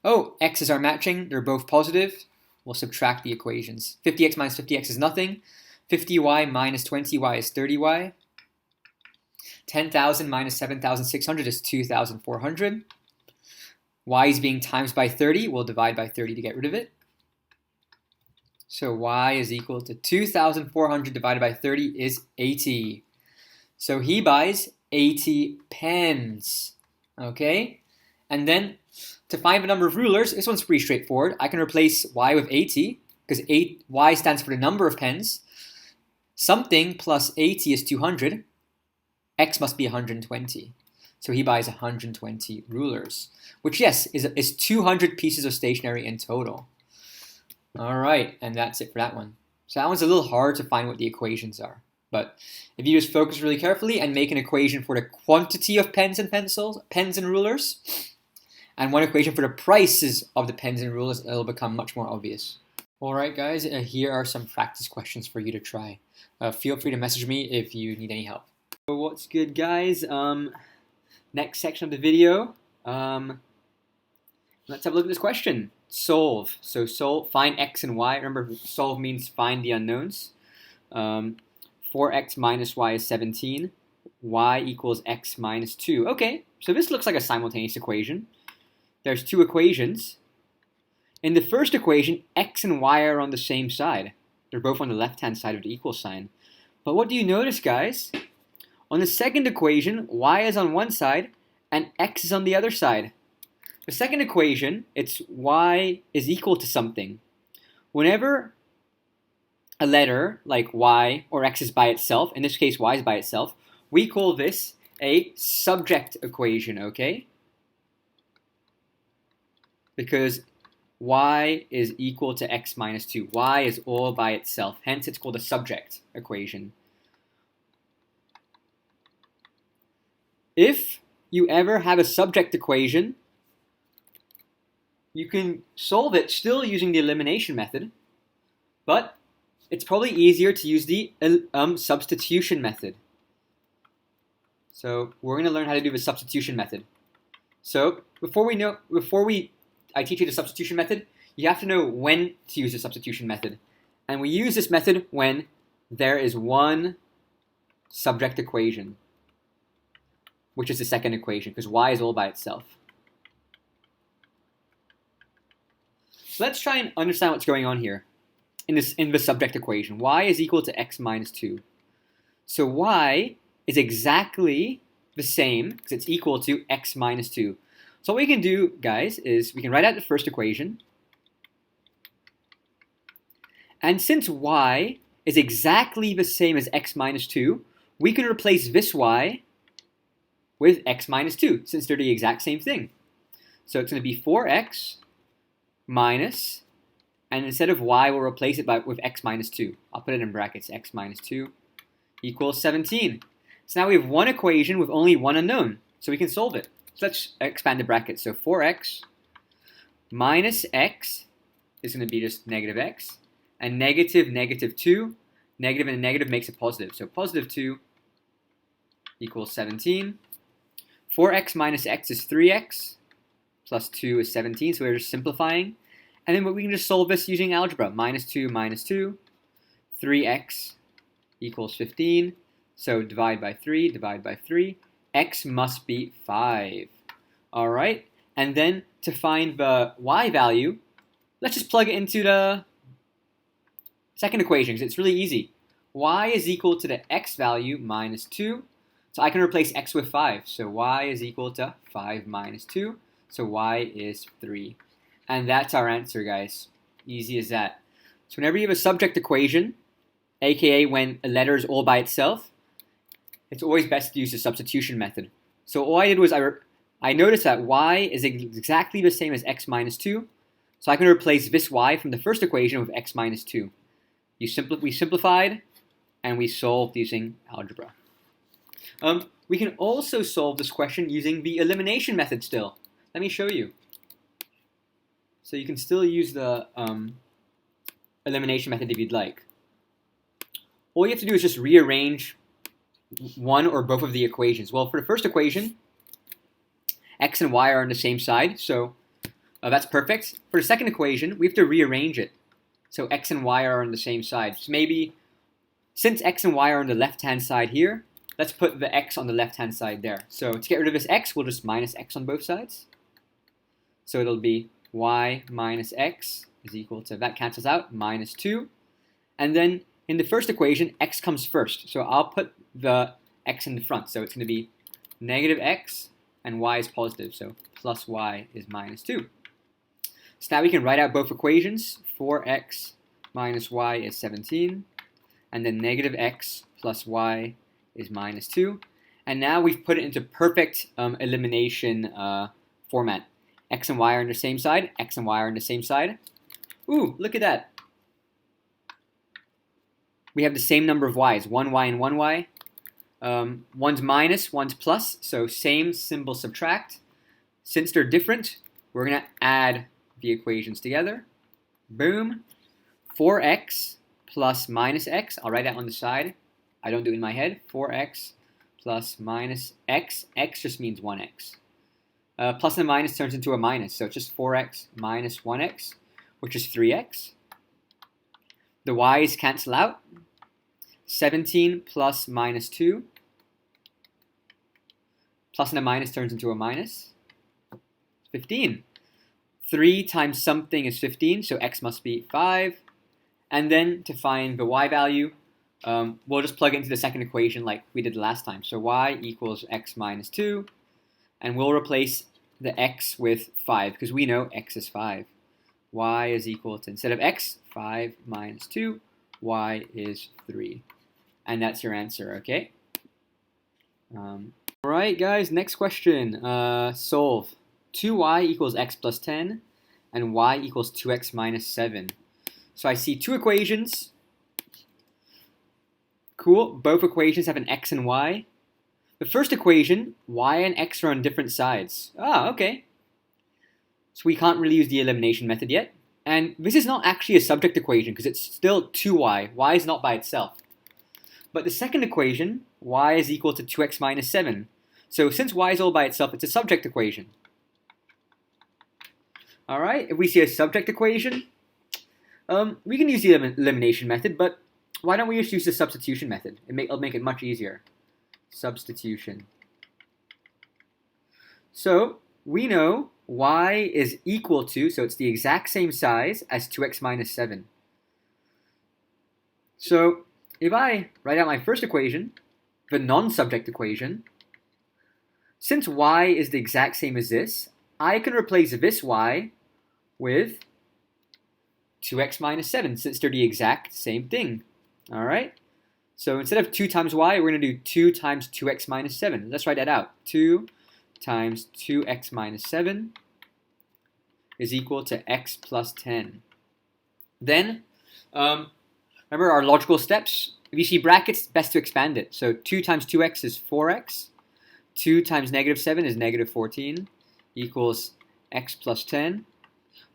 Oh, x's are matching. They're both positive. We'll subtract the equations. 50x minus 50x is nothing. 50y minus 20y is 30y. 10,000 minus 7,600 is 2,400. Y is being times by 30. We'll divide by 30 to get rid of it. So y is equal to 2,400 divided by 30 is 80. So he buys 80 pens. Okay? And then to find the number of rulers, this one's pretty straightforward. I can replace y with 80 because y stands for the number of pens. Something plus 80 is 200. X must be 120. So he buys 120 rulers, which, yes, is 200 pieces of stationery in total. All right, and that's it for that one. So that one's a little hard to find what the equations are. But if you just focus really carefully and make an equation for the quantity of pens and rulers, and one equation for the prices of the pens and rulers, it'll become much more obvious. All right, guys, here are some practice questions for you to try. Feel free to message me if you need any help. So what's good, guys? Next section of the video, let's have a look at this question. Solve. So find x and y. Remember, solve means find the unknowns. 4x minus y is 17. Y equals x minus 2. Okay, so this looks like a simultaneous equation. There's two equations. In the first equation, x and y are on the same side. They're both on the left-hand side of the equal sign. But what do you notice, guys? On the second equation, y is on one side and x is on the other side. The second equation, it's y is equal to something. Whenever a letter like y or x is by itself, in this case y is by itself, we call this a subject equation, okay? Because y is equal to x minus 2. Y is all by itself, hence it's called a subject equation. If you ever have a subject equation, you can solve it still using the elimination method, but it's probably easier to use the substitution method. So we're going to learn how to do the substitution method. So before I teach you the substitution method, you have to know when to use the substitution method. And we use this method when there is one subject equation, which is the second equation, because y is all by itself. So let's try and understand what's going on here in the subject equation. Y is equal to x minus 2. So y is exactly the same, because it's equal to x minus 2. So what we can do, guys, is we can write out the first equation. And since y is exactly the same as x minus 2, we can replace this y with x minus 2, since they're the exact same thing. So it's going to be 4x minus And instead of y, we'll replace it with x minus 2. I'll put it in brackets, x minus 2 equals 17. So now we have one equation with only one unknown, so we can solve it. So let's expand the brackets. So 4x minus x is going to be just negative x, and negative 2, negative and negative makes a positive. So positive 2 equals 17. 4x minus x is 3x, plus 2 is 17, so we're just simplifying. And then we can just solve this using algebra. Minus 2 minus 2, 3x equals 15. So divide by 3, x must be 5. All right, and then to find the y value, let's just plug it into the second equation, because it's really easy. Y is equal to the x value minus 2. So I can replace x with 5. So y is equal to 5 minus 2. So y is 3. And that's our answer, guys. Easy as that. So whenever you have a subject equation, aka when a letter is all by itself, it's always best to use the substitution method. So all I did was I noticed that y is exactly the same as x minus 2. So I can replace this y from the first equation with x minus 2. We simplified, and we solved using algebra. We can also solve this question using the elimination method still. Let me show you. So you can still use the elimination method if you'd like. All you have to do is just rearrange one or both of the equations. Well, for the first equation, x and y are on the same side, so that's perfect. For the second equation, we have to rearrange it. So x and y are on the same side. So maybe, since x and y are on the left-hand side here, let's put the x on the left-hand side there. So to get rid of this x, we'll just minus x on both sides. So it'll be y minus x is equal to, that cancels out, minus 2. And then in the first equation, x comes first. So I'll put the x in the front. So it's going to be negative x, and y is positive. So plus y is minus 2. So now we can write out both equations. 4x minus y is 17. And then negative x plus y is minus 2. And now we've put it into perfect elimination format. X and y are on the same side. X and y are on the same side. Ooh, look at that. We have the same number of y's. 1y and 1y. One's minus, one's plus. So same symbol subtract. Since they're different, we're going to add the equations together. Boom. 4x plus minus x. I'll write that on the side. I don't do it in my head. 4x plus minus x. X just means 1x. Plus and minus turns into a minus. So it's just 4x minus 1x, which is 3x. The y's cancel out. 17 plus minus 2. Plus and a minus turns into a minus. 15. 3 times something is 15, so x must be 5. And then to find the y value, we'll just plug it into the second equation like we did last time. So y equals x minus 2. And we'll replace the x with 5, because we know x is 5. Y is equal to, instead of x, 5 minus 2. Y is 3. And that's your answer, okay? Alright guys, next question. Solve. 2y equals x plus 10, and y equals 2x minus 7. So I see two equations. Cool, both equations have an x and y. The first equation, y and x are on different sides. Ah, okay. So we can't really use the elimination method yet. And this is not actually a subject equation because it's still 2y. Y is not by itself. But the second equation, y is equal to 2x minus 7. So since y is all by itself, it's a subject equation. Alright, if we see a subject equation, we can use the elimination method, but why don't we just use the substitution method? It'll make it much easier. Substitution. So we know y is equal to, so it's the exact same size as 2x minus 7. So if I write out my first equation, the non-subject equation, since y is the exact same as this, I can replace this y with 2x minus 7, since they're the exact same thing. Alright? So instead of 2 times y, we're going to do 2 times 2x minus 7. Let's write that out. 2 times 2x minus 7 is equal to x plus 10. Then, remember our logical steps. If you see brackets, best to expand it. So 2 times 2x is 4x. 2 times negative 7 is negative 14 equals x plus 10.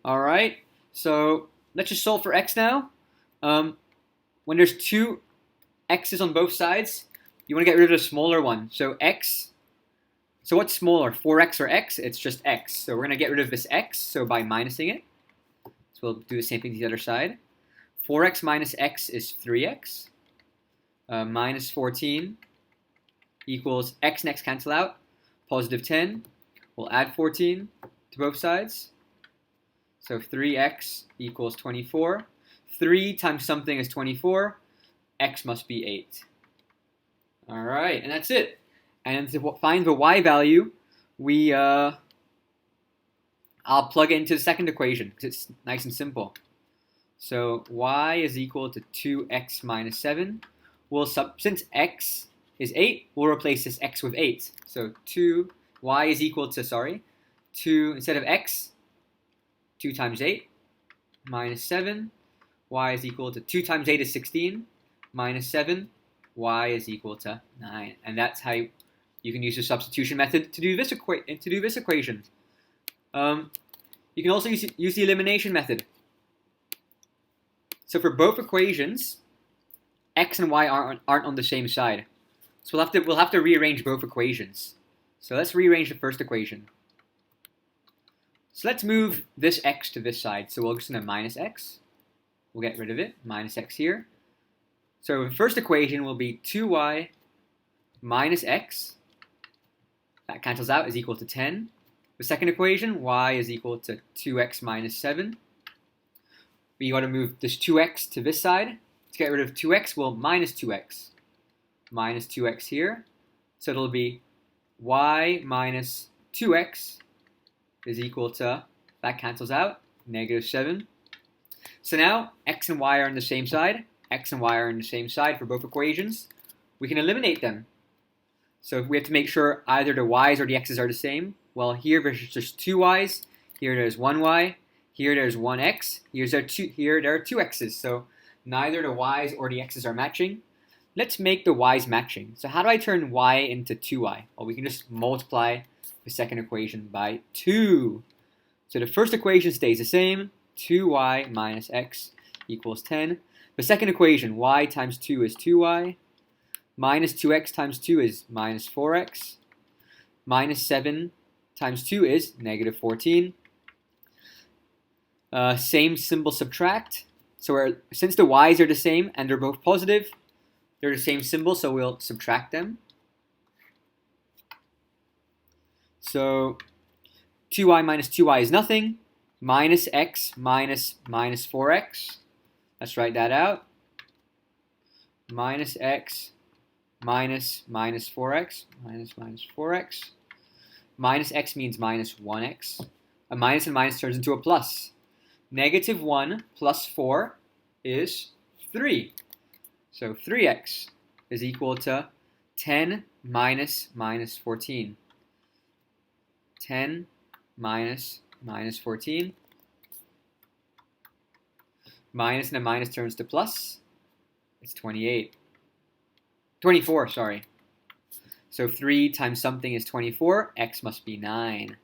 All right, so let's just solve for x now. When there's two x's on both sides, you want to get rid of the smaller one. So x, so what's smaller, 4x or x? It's just x. So we're going to get rid of this x, so by minusing it. So we'll do the same thing to the other side. 4x minus x is 3x. Minus 14 equals x and x cancel out. Positive 10. We'll add 14 to both sides. So 3x equals 24. 3 times something is 24. X must be 8. All right, and that's it. And to find the y value, I'll plug it into the second equation because it's nice and simple. So y is equal to 2x minus 7. Since x is 8, we'll replace this x with 8. So y is equal to, 2, instead of x, 2 times 8 minus 7. Y is equal to 2 times 8 is 16 minus 7. Y is equal to 9. And that's how you can use the substitution method to do this equation. You can also use the elimination method. So for both equations, x and y aren't on the same side. So we'll have to rearrange both equations. So let's rearrange the first equation. So let's move this x to this side. So we'll just have minus x. We'll get rid of it, minus x here. So the first equation will be 2y minus x. That cancels out, is equal to 10. The second equation, y is equal to 2x minus 7. We got to move this 2x to this side. To get rid of 2x, we'll minus 2x. Minus 2x here. So it'll be y minus 2x is equal to, that cancels out, negative 7. So now x and y are on the same side. X and y are on the same side for both equations. We can eliminate them. So we have to make sure either the y's or the x's are the same. Well, here there's just 2 y's. Here there's 1 y. Here there's 1 x. Here there are 2 x's. So neither the y's or the x's are matching. Let's make the y's matching. So how do I turn y into 2y? Well, we can just multiply the second equation by 2. So the first equation stays the same. 2y minus x equals 10. The second equation, y times 2 is 2y. Minus 2x times 2 is minus 4x. Minus 7 times 2 is negative 14. Same symbol subtract. So since the y's are the same and they're both positive, they're the same symbol, so we'll subtract them. So 2y minus 2y is nothing. Minus x minus minus 4x. Let's write that out. Minus x minus minus 4x. Minus minus 4x. Minus x means minus 1x. A minus and minus turns into a plus. Negative 1 plus 4 is 3. So 3x is equal to 10 minus minus 14. 10 minus minus 14. Minus and a minus turns to plus. It's 24, sorry. So 3 times something is 24. X must be 9.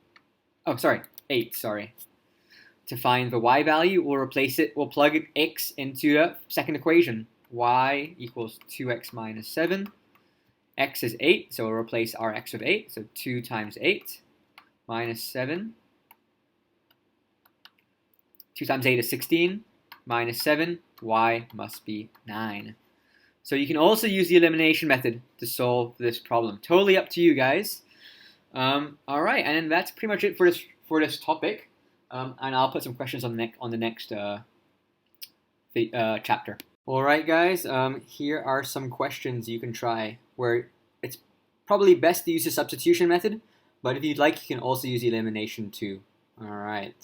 Oh, sorry, 8, sorry. To find the y value, we'll plug x into the second equation. Y equals 2x minus 7. X is 8, so we'll replace our x with 8. So 2 times 8 minus 7. 2 times 8 is 16. Minus 7. Y must be 9. So you can also use the elimination method to solve this problem. Totally up to you guys. All right, and that's pretty much it for this topic. And I'll put some questions on the next chapter. All right, guys. Here are some questions you can try where it's probably best to use the substitution method, but if you'd like, you can also use the elimination too. All right.